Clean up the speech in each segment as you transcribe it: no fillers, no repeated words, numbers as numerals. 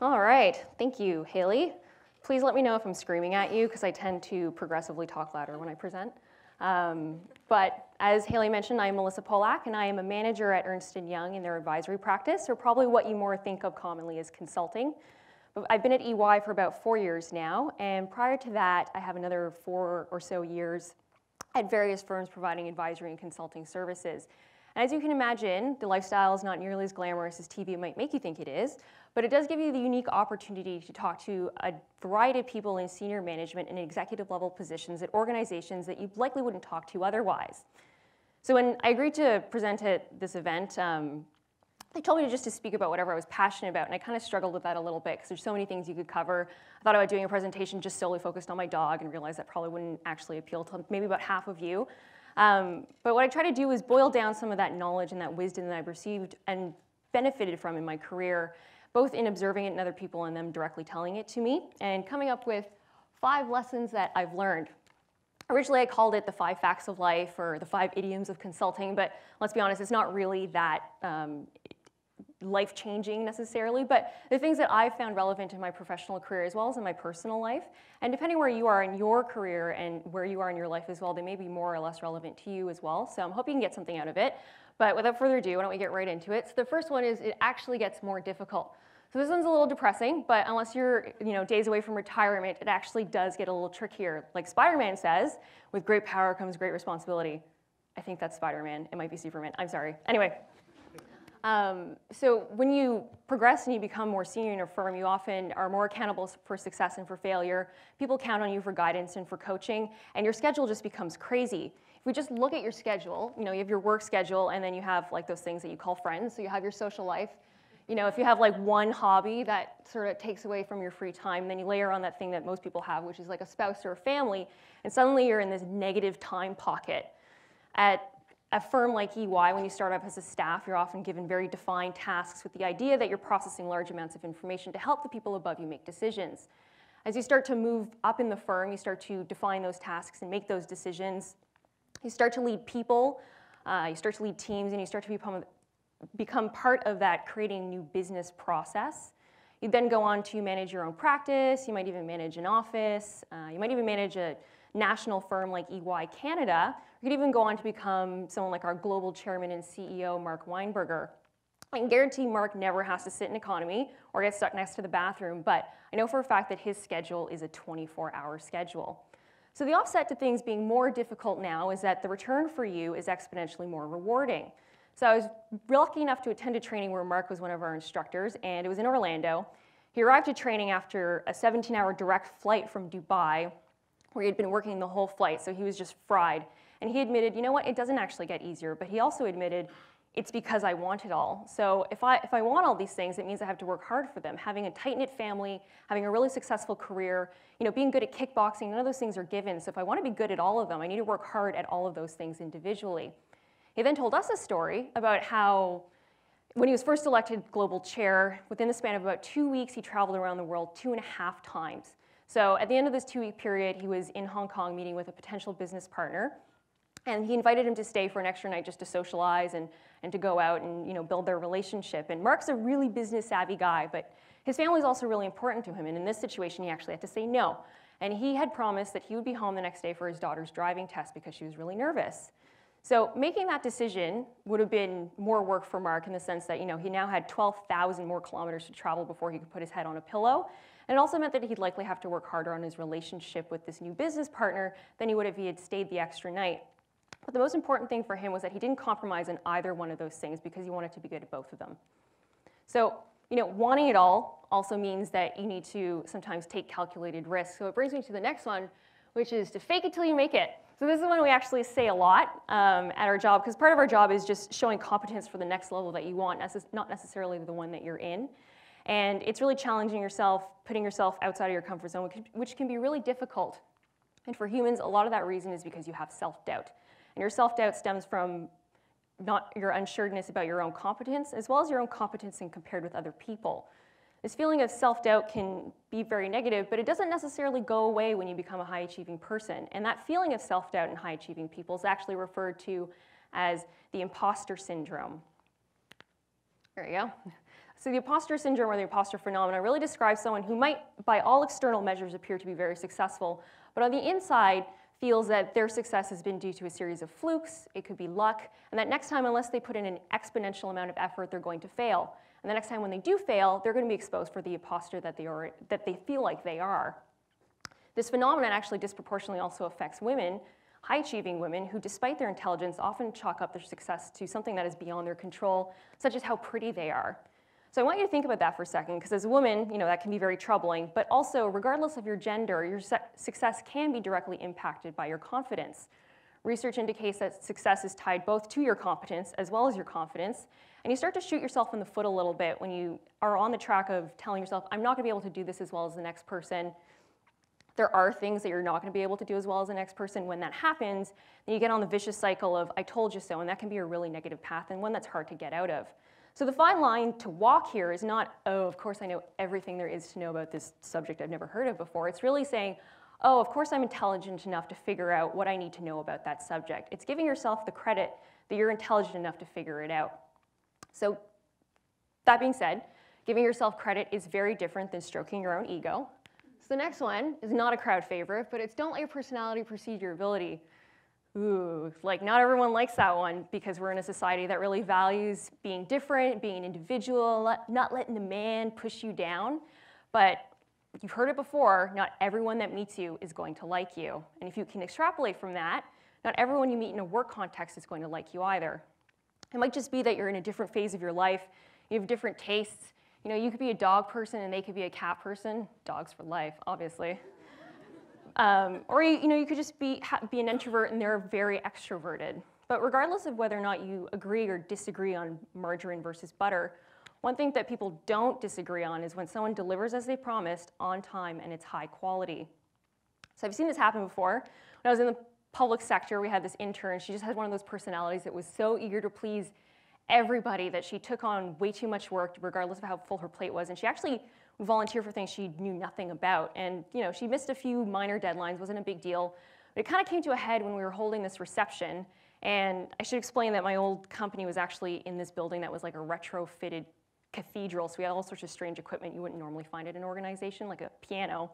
All right, thank you, Haley. Please let me know if I'm screaming at you because I tend to progressively talk louder when I present. But as Haley mentioned, I'm Melissa Polak, and I am a manager at Ernst & Young in their advisory practice, or probably what you more think of commonly as consulting. But I've been at EY for about 4 years now, and prior to that, I have another 4 or so years at various firms providing advisory and consulting services. And as you can imagine, the lifestyle is not nearly as glamorous as TV might make you think it is, but it does give you the unique opportunity to talk to a variety of people in senior management and executive level positions at organizations that you likely wouldn't talk to otherwise. So when I agreed to present at this event, they told me just to speak about whatever I was passionate about, and I kind of struggled with that a little bit because there's so many things you could cover. I thought about doing a presentation just solely focused on my dog and realized that probably wouldn't actually appeal to maybe about half of you. But what I try to do is boil down some of that knowledge and that wisdom that I've received and benefited from in my career, both in observing it in other people and them directly telling it to me, and coming up with 5 lessons that I've learned. Originally, I called it the 5 facts of life or the 5 idioms of consulting, but let's be honest, it's not really that life-changing necessarily, but the things that I've found relevant in my professional career as well as in my personal life. And depending where you are in your career and where you are in your life as well, they may be more or less relevant to you as well. So I'm hoping you can get something out of it. But without further ado, why don't we get right into it? So the first one is it actually gets more difficult. So this one's a little depressing, but unless you're days away from retirement, it actually does get a little trickier. Like Spider-Man says, with great power comes great responsibility. I think that's Spider-Man. It might be Superman. I'm sorry. Anyway. So when you progress and you become more senior in your firm, you often are more accountable for success and for failure. People count on you for guidance and for coaching, and your schedule just becomes crazy. If we just look at your schedule, you have your work schedule, and then you have like those things that you call friends. So you have your social life. If you have like one hobby that sort of takes away from your free time, then you layer on that thing that most people have, which is like a spouse or a family, and suddenly you're in this negative time pocket. At a firm like EY, when you start up as a staff, you're often given very defined tasks with the idea that you're processing large amounts of information to help the people above you make decisions. As you start to move up in the firm, you start to define those tasks and make those decisions. You start to lead people, you start to lead teams, and you start to become part of that creating new business process. You then go on to manage your own practice. You might even manage an office. You might even manage a national firm like EY Canada. You could even go on to become someone like our global chairman and CEO, Mark Weinberger. I can guarantee Mark never has to sit in economy or get stuck next to the bathroom, but I know for a fact that his schedule is a 24-hour schedule. So the offset to things being more difficult now is that the return for you is exponentially more rewarding. So I was lucky enough to attend a training where Mark was one of our instructors, and it was in Orlando. He arrived at training after a 17-hour direct flight from Dubai, where he had been working the whole flight, so he was just fried. And he admitted, you know what, it doesn't actually get easier, but he also admitted, it's because I want it all. So if I want all these things, it means I have to work hard for them. Having a tight-knit family, having a really successful career, being good at kickboxing, none of those things are given. So if I want to be good at all of them, I need to work hard at all of those things individually. He then told us a story about how when he was first elected global chair, within the span of about 2 weeks, he traveled around the world 2.5 times. So at the end of this 2-week period, he was in Hong Kong meeting with a potential business partner. And he invited him to stay for an extra night just to socialize and to go out and build their relationship. And Mark's a really business-savvy guy, but his family is also really important to him. And in this situation, he actually had to say no. And he had promised that he would be home the next day for his daughter's driving test because she was really nervous. So making that decision would have been more work for Mark in the sense that he now had 12,000 more kilometers to travel before he could put his head on a pillow. And it also meant that he'd likely have to work harder on his relationship with this new business partner than he would if he had stayed the extra night. But the most important thing for him was that he didn't compromise on either one of those things because he wanted to be good at both of them. So, wanting it all also means that you need to sometimes take calculated risks. So it brings me to the next one, which is to fake it till you make it. So this is one we actually say a lot at our job, because part of our job is just showing competence for the next level that you want, not necessarily the one that you're in. And it's really challenging yourself, putting yourself outside of your comfort zone, which can be really difficult. And for humans, a lot of that reason is because you have self-doubt. And your self-doubt stems from not your unsureness about your own competence, as well as your own competence in compared with other people. This feeling of self-doubt can be very negative, but it doesn't necessarily go away when you become a high-achieving person. And that feeling of self-doubt in high-achieving people is actually referred to as the imposter syndrome. There you go. So the imposter syndrome or the imposter phenomenon really describes someone who might, by all external measures, appear to be very successful, but on the inside feels that their success has been due to a series of flukes, it could be luck, and that next time, unless they put in an exponential amount of effort, they're going to fail. And the next time when they do fail, they're going to be exposed for the imposter that they feel like they are. This phenomenon actually disproportionately also affects women, high-achieving women, who despite their intelligence often chalk up their success to something that is beyond their control, such as how pretty they are. So I want you to think about that for a second, because as a woman, that can be very troubling, but also, regardless of your gender, your success can be directly impacted by your confidence. Research indicates that success is tied both to your competence as well as your confidence, and you start to shoot yourself in the foot a little bit when you are on the track of telling yourself, I'm not going to be able to do this as well as the next person. There are things that you're not going to be able to do as well as the next person. When that happens, then you get on the vicious cycle of, I told you so, and that can be a really negative path and one that's hard to get out of. So the fine line to walk here is not, oh, of course I know everything there is to know about this subject I've never heard of before. It's really saying, oh, of course I'm intelligent enough to figure out what I need to know about that subject. It's giving yourself the credit that you're intelligent enough to figure it out. So that being said, giving yourself credit is very different than stroking your own ego. So the next one is not a crowd favorite, but it's don't let your personality precede your ability. Ooh, like not everyone likes that one because we're in a society that really values being different, being an individual, not letting the man push you down. But you've heard it before, not everyone that meets you is going to like you. And if you can extrapolate from that, not everyone you meet in a work context is going to like you either. It might just be that you're in a different phase of your life, you have different tastes. You could be a dog person and they could be a cat person. Dogs for life, obviously. Or you could just be an introvert and they're very extroverted. But regardless of whether or not you agree or disagree on margarine versus butter, one thing that people don't disagree on is when someone delivers as they promised on time and it's high quality. So I've seen this happen before. When I was in the public sector, we had this intern. She just had one of those personalities that was so eager to please everybody that she took on way too much work regardless of how full her plate was. And she actually volunteer for things she knew nothing about. And she missed a few minor deadlines, wasn't a big deal. But it kind of came to a head when we were holding this reception. And I should explain that my old company was actually in this building that was like a retrofitted cathedral. So we had all sorts of strange equipment you wouldn't normally find at an organization, like a piano.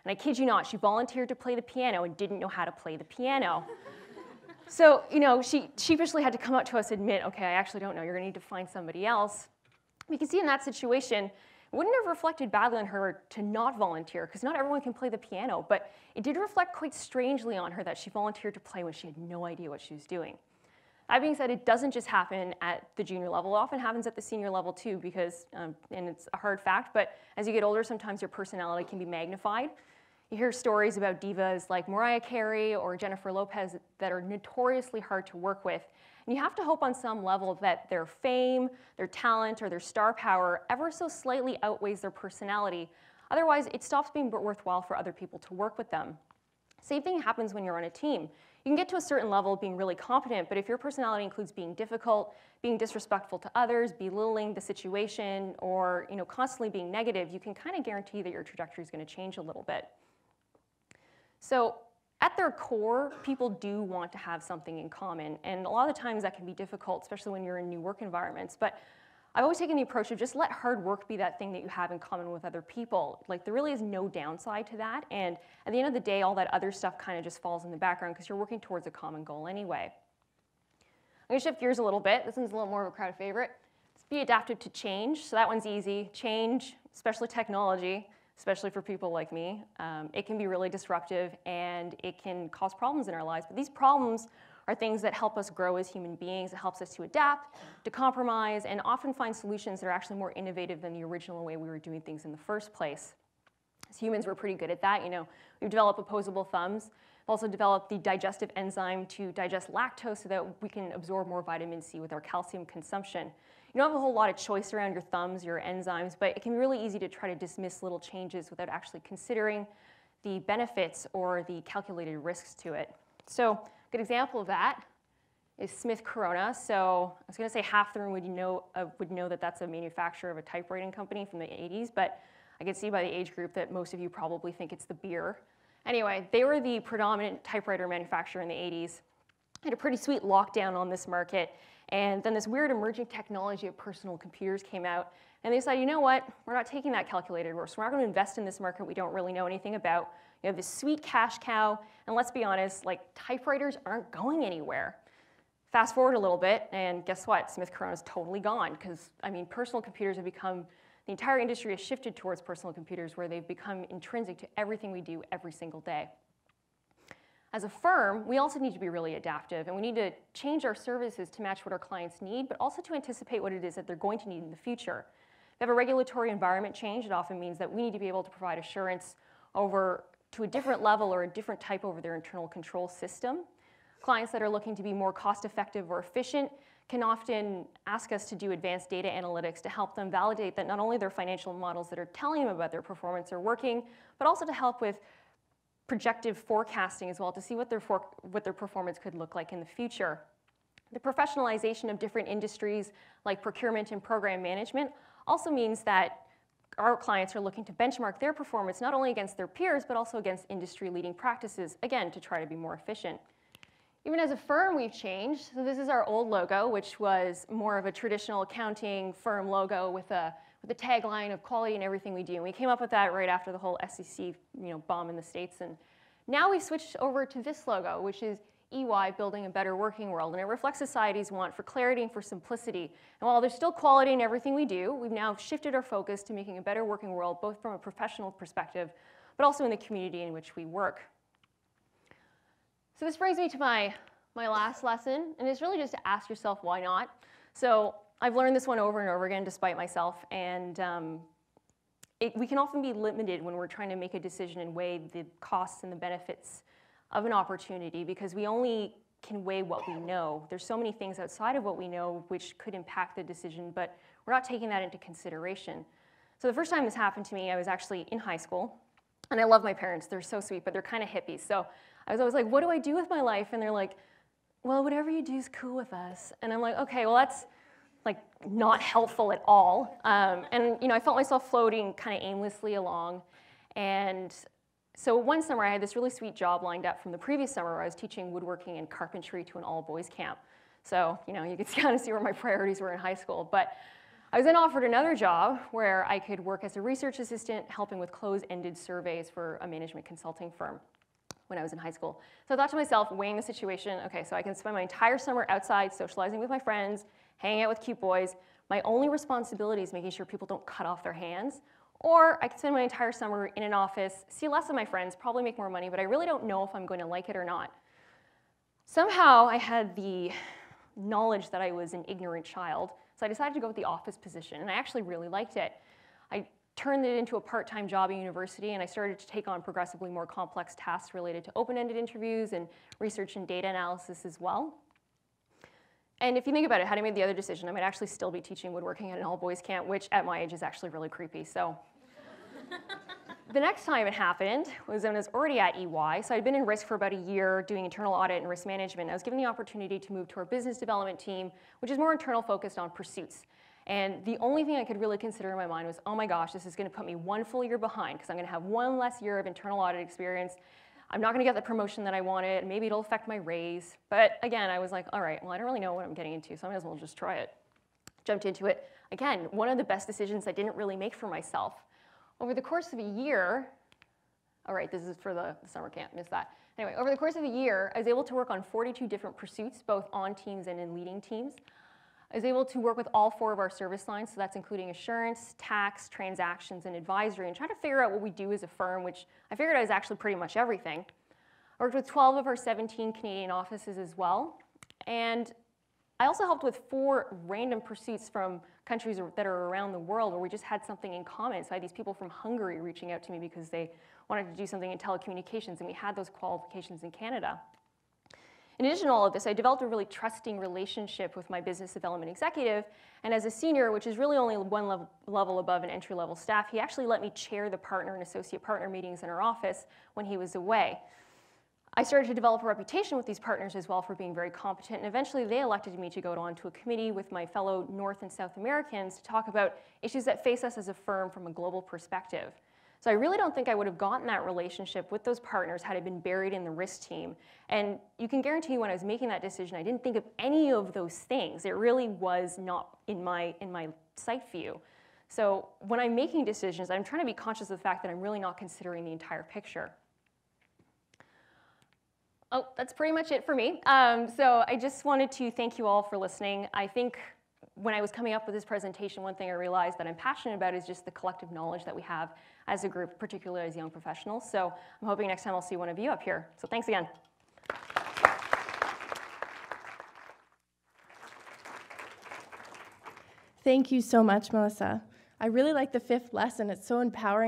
And I kid you not, she volunteered to play the piano and didn't know how to play the piano. So, she sheepishly had to come out to us and admit, okay, I actually don't know, you're gonna need to find somebody else. We can see in that situation, it wouldn't have reflected badly on her to not volunteer, because not everyone can play the piano, but it did reflect quite strangely on her that she volunteered to play when she had no idea what she was doing. That being said, it doesn't just happen at the junior level. It often happens at the senior level too, because, and it's a hard fact, but as you get older, sometimes your personality can be magnified. You hear stories about divas like Mariah Carey or Jennifer Lopez that are notoriously hard to work with. And you have to hope on some level that their fame, their talent, or their star power ever so slightly outweighs their personality. Otherwise, it stops being worthwhile for other people to work with them. Same thing happens when you're on a team. You can get to a certain level of being really competent, but if your personality includes being difficult, being disrespectful to others, belittling the situation, or constantly being negative, you can kind of guarantee that your trajectory is going to change a little bit. So at their core, people do want to have something in common, and a lot of the times that can be difficult, especially when you're in new work environments. But I've always taken the approach of just let hard work be that thing that you have in common with other people. Like, there really is no downside to that, and at the end of the day, all that other stuff kind of just falls in the background because you're working towards a common goal anyway. I'm gonna shift gears a little bit. This one's a little more of a crowd favorite. Let's be adaptive to change. So that one's easy. Change, especially technology, especially for people like me, it can be really disruptive and it can cause problems in our lives. But these problems are things that help us grow as human beings. It helps us to adapt, to compromise, and often find solutions that are actually more innovative than the original way we were doing things in the first place. As humans, we're pretty good at that. We've developed opposable thumbs. We've also developed the digestive enzyme to digest lactose so that we can absorb more vitamin C with our calcium consumption. You don't have a whole lot of choice around your thumbs, your enzymes, but it can be really easy to try to dismiss little changes without actually considering the benefits or the calculated risks to it. So a good example of that is Smith Corona. So I was going to say half the room would know that that's a manufacturer of a typewriting company from the 80s, but I can see by the age group that most of you probably think it's the beer. Anyway, they were the predominant typewriter manufacturer in the 80s. Had a pretty sweet lockdown on this market, And then this weird emerging technology of personal computers came out, and they decided, you know what, we're not taking that calculated risk. We're not going to invest in this market we don't really know anything about. You have this sweet cash cow, and let's be honest, like, typewriters aren't going anywhere. Fast forward a little bit, and guess what? Smith Corona's totally gone, because, I mean, personal computers have become, the entire industry has shifted towards personal computers, where they've become intrinsic to everything we do every single day. As a firm, we also need to be really adaptive, and we need to change our services to match what our clients need, but also to anticipate what it is that they're going to need in the future. If we have a regulatory environment change, it often means that we need to be able to provide assurance over to a different level or a different type over their internal control system. Clients that are looking to be more cost-effective or efficient can often ask us to do advanced data analytics to help them validate that not only their financial models that are telling them about their performance are working, but also to help with projective forecasting as well to see what their performance could look like in the future. The professionalization of different industries like procurement and program management also means that our clients are looking to benchmark their performance not only against their peers, but also against industry-leading practices, again, to try to be more efficient. Even as a firm, we've changed. So this is our old logo, which was more of a traditional accounting firm logo with a tagline of quality in everything we do. And we came up with that right after the whole SEC bomb in the States. And now we've switched over to this logo, which is EY, building a better working world. And it reflects society's want for clarity and for simplicity. And while there's still quality in everything we do, we've now shifted our focus to making a better working world, both from a professional perspective, but also in the community in which we work. So this brings me to my last lesson, and it's really just to ask yourself, why not? So I've learned this one over and over again, despite myself, and we can often be limited when we're trying to make a decision and weigh the costs and the benefits of an opportunity, because we only can weigh what we know. There's so many things outside of what we know which could impact the decision, but we're not taking that into consideration. So the first time this happened to me, I was actually in high school, and I love my parents. They're so sweet, but they're kind of hippies. So I was always like, what do I do with my life? And they're like, well, whatever you do is cool with us. And I'm like, okay, well, that's like not helpful at all. And I felt myself floating kind of aimlessly along. And so one summer, I had this really sweet job lined up from the previous summer where I was teaching woodworking and carpentry to an all-boys camp. So you could kind of see where my priorities were in high school. But I was then offered another job where I could work as a research assistant, helping with closed-ended surveys for a management consulting firm when I was in high school. So I thought to myself, weighing the situation, okay, so I can spend my entire summer outside socializing with my friends, hanging out with cute boys. My only responsibility is making sure people don't cut off their hands. Or I could spend my entire summer in an office, see less of my friends, probably make more money, but I really don't know if I'm going to like it or not. Somehow I had the knowledge that I was an ignorant child, so I decided to go with the office position, and I actually really liked it. I turned it into a part-time job at university, and I started to take on progressively more complex tasks related to open-ended interviews and research and data analysis as well. And if you think about it, had I made the other decision, I might actually still be teaching woodworking at an all-boys camp, which at my age is actually really creepy. So the next time it happened was when I was already at EY. So I'd been in risk for about a year doing internal audit and risk management. I was given the opportunity to move to our business development team, which is more internal focused on pursuits. And the only thing I could really consider in my mind was, oh my gosh, this is going to put me one full year behind because I'm going to have one less year of internal audit experience. I'm not going to get the promotion that I wanted. Maybe it'll affect my raise. But again, I was like, all right, well, I don't really know what I'm getting into, so I might as well just try it. Jumped into it. Again, one of the best decisions I didn't really make for myself. Over the course of a year, all right, this is for the summer camp, missed that. Anyway, over the course of a year, I was able to work on 42 different pursuits, both on teams and in leading teams. I was able to work with all 4 of our service lines, so that's including assurance, tax, transactions, and advisory, and try to figure out what we do as a firm, which I figured out is actually pretty much everything. I worked with 12 of our 17 Canadian offices as well, and I also helped with 4 random pursuits from countries that are around the world where we just had something in common. So I had these people from Hungary reaching out to me because they wanted to do something in telecommunications, and we had those qualifications in Canada. In addition to all of this, I developed a really trusting relationship with my business development executive, and as a senior, which is really only one level above an entry-level staff, he actually let me chair the partner and associate partner meetings in our office when he was away. I started to develop a reputation with these partners as well for being very competent, and eventually they elected me to go on to a committee with my fellow North and South Americans to talk about issues that face us as a firm from a global perspective. So I really don't think I would have gotten that relationship with those partners had I been buried in the risk team. And you can guarantee when I was making that decision, I didn't think of any of those things. It really was not in my sight view. So when I'm making decisions, I'm trying to be conscious of the fact that I'm really not considering the entire picture. Oh, that's pretty much it for me. So I just wanted to thank you all for listening. I think when I was coming up with this presentation, one thing I realized that I'm passionate about is just the collective knowledge that we have as a group, particularly as young professionals. So I'm hoping next time I'll see one of you up here. So thanks again. Thank you so much, Melissa. I really like the 5th lesson. It's so empowering.